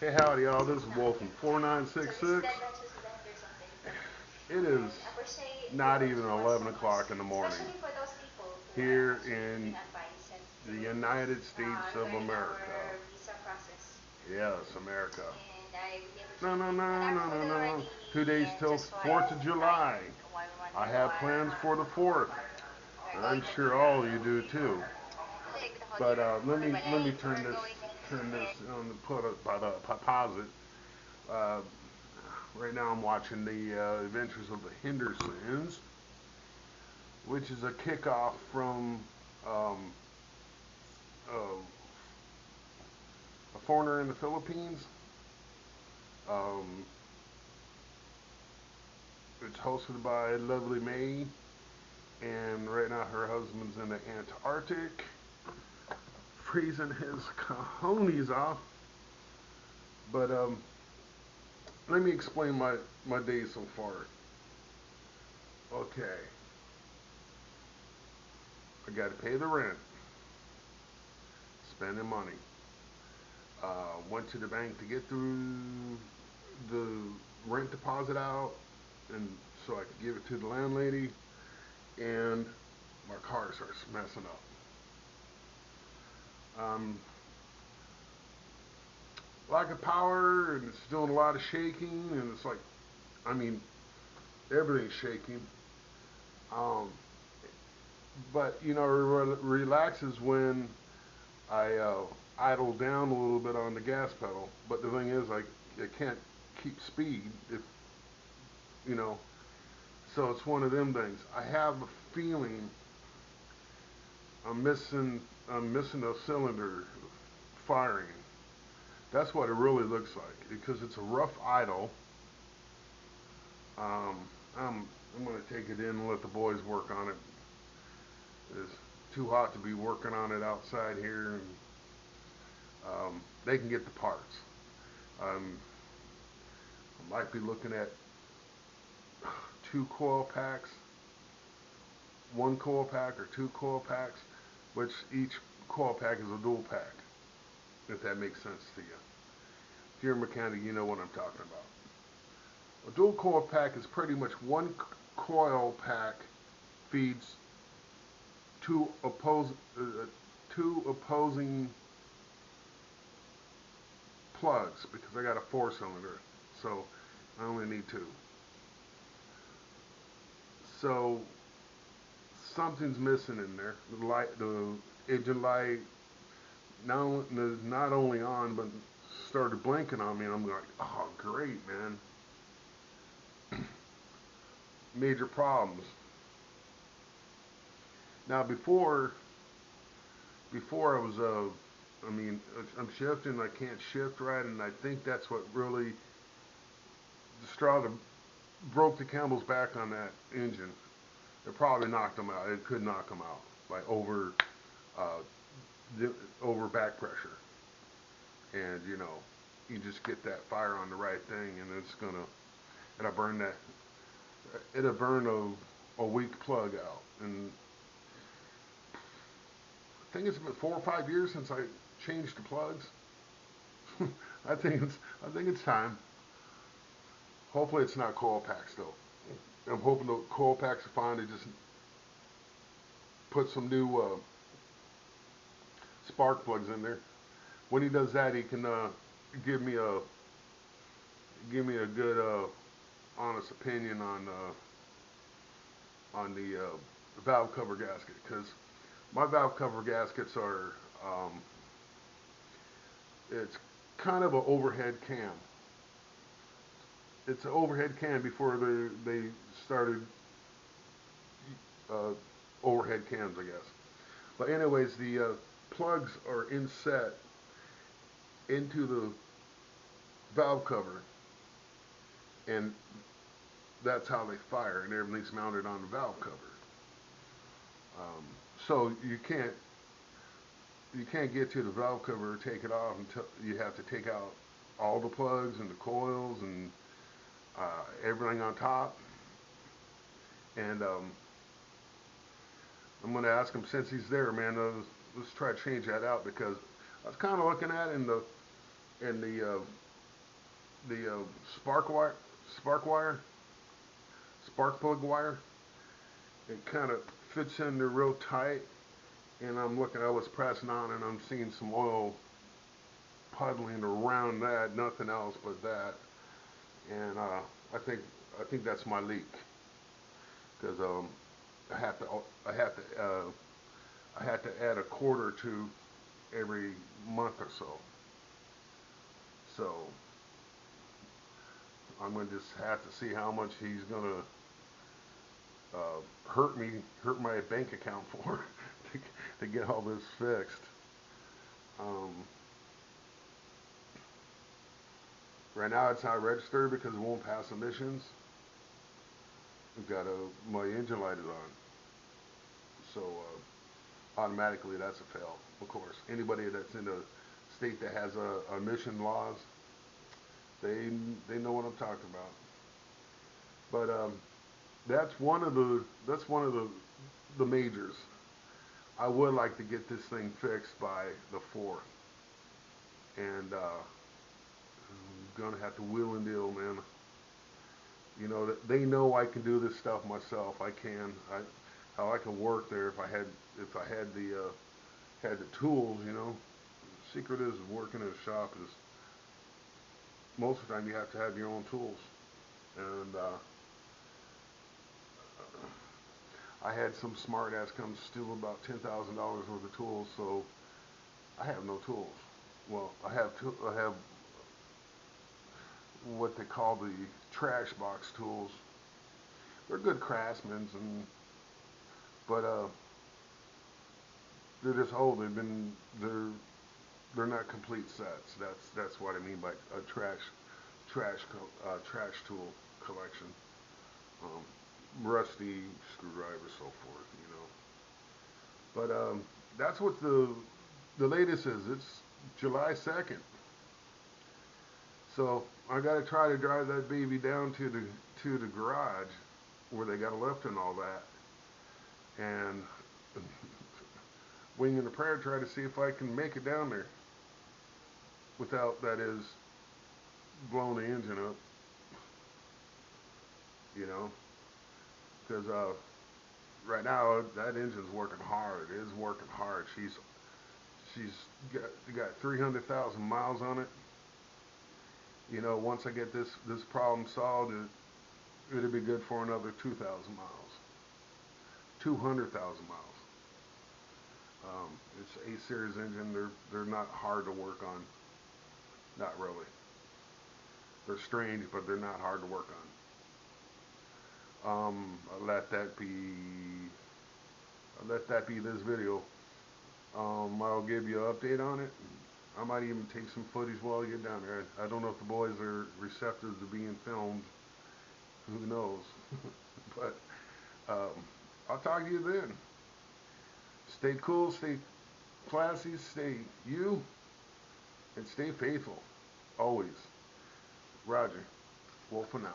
Hey, howdy, y'all. This is Wolf from 4966. It is not even 11 o'clock in the morning here in the United States of America. Yes, America. No, no, no, no, no, no. 2 days till 4th of July. I have plans for the 4th. I'm sure all of you do too. But let me turn this on the put it by the pause it. Uh, right now I'm watching the Adventures of the Hendersons, which is a kickoff from um, uh, a foreigner in the Philippines. Um, it's hosted by Lovely May, and right now her husband's in the Antarctic, freezing his cojones off. But let me explain my day so far. Okay, I got to pay the rent, spending money. Went to the bank to get the rent deposit out, and so I could give it to the landlady. And my car starts messing up. Um, Lack of power, and it's doing a lot of shaking, and it's like, I mean, everything's shaking. Um, but you know, it relaxes when I idle down a little bit on the gas pedal. But the thing is, I can't keep speed if you know. So it's one of them things. I have a feeling I'm missing I'm missing a cylinder firing. That's what it really looks like because it's a rough idle. Um, I'm gonna take it in and let the boys work on it. It's too hot to be working on it outside here, and they can get the parts. Um, I might be looking at two coil packs, one coil pack or two coil packs, which each coil pack is a dual pack. If that makes sense to you. If you're a mechanic, you know what I'm talking about. A dual coil pack is pretty much one coil pack feeds two two opposing plugs because I got a 4 cylinder, so I only need two. So something's missing in there. The engine light not only on, but started blinking on me. And I'm like, oh great, man, major problems. Now before I was I mean, I'm shifting. I can't shift right, and I think that's what really the straw that broke the camel's back on that engine. It probably knocked them out. It could knock them out like uh, over back pressure, and you know, you just get that fire on the right thing, and it'll burn it'll burn a weak plug out. And I think it's been 4 or 5 years since I changed the plugs. I think it's time. Hopefully, it's not coil packs though. I'm hoping the coil packs are fine. They just put some new spark plugs in there. When he does that, he can give me a give me a good honest opinion on the valve cover gasket because my valve cover gaskets are it's kind of an overhead cam. It's an overhead cam before they started uh, overhead cams, I guess. But anyways, the plugs are inset into the valve cover, and that's how they fire, and everything's mounted on the valve cover. Um, so you can't get to the valve cover or take it off until you have to take out all the plugs and the coils and everything on top. And I'm gonna ask him since he's there, man. Let's try to change that out because I was kind of looking at it in the spark wire, spark wire, spark plug wire. It kind of fits in there real tight, and I'm looking. I was pressing on, and I'm seeing some oil puddling around that. Nothing else but that, and I think I think that's my leak because I have to I have to I had to add a quart or two every month or so. So I'm gonna just have to see how much he's gonna hurt my bank account for to, to get all this fixed. Um, right now it's not registered because it won't pass emissions. We've got my engine light is on, so automatically that's a fail. Of course, anybody that's in a state that has emission laws, they they know what I'm talking about. But that's one of the majors. I would like to get this thing fixed by the 4th, and I'm gonna have to wheel and deal, man. You know that they know I can do this stuff myself. I can. How I can work there if I had the tools. You know, the secret is working in a shop is most of the time you have to have your own tools, and I had some smart ass come steal about $10,000 worth of tools, so I have no tools. Well, I have what they call the trash box tools. They're good craftsmen, but they're just old. They're not complete sets. That's what I mean by a trash tool collection. Um, rusty screwdriver, so forth. You know. But that's what the latest is. It's July 2nd. So I got to try to drive that baby down to the garage where they got a lift and all that, and winging a prayer, try to see if I can make it down there without, that is, blowing the engine up. You know, because right now that engine's working hard. It is working hard. She's got 300,000 miles on it. You know, once I get this problem solved, it'll be good for another 2,000 miles, 200,000 miles. It's a series engine. They're not hard to work on. Not really. They're strange, but they're not hard to work on. I'll let that be. I'll let that be this video. I'll give you an update on it. I might even take some footage while you get down there. I don't know if the boys are receptive to being filmed. Who knows? But um, I'll talk to you then. Stay cool, stay classy, stay you, and stay faithful. Always. Roger. Wolf for now.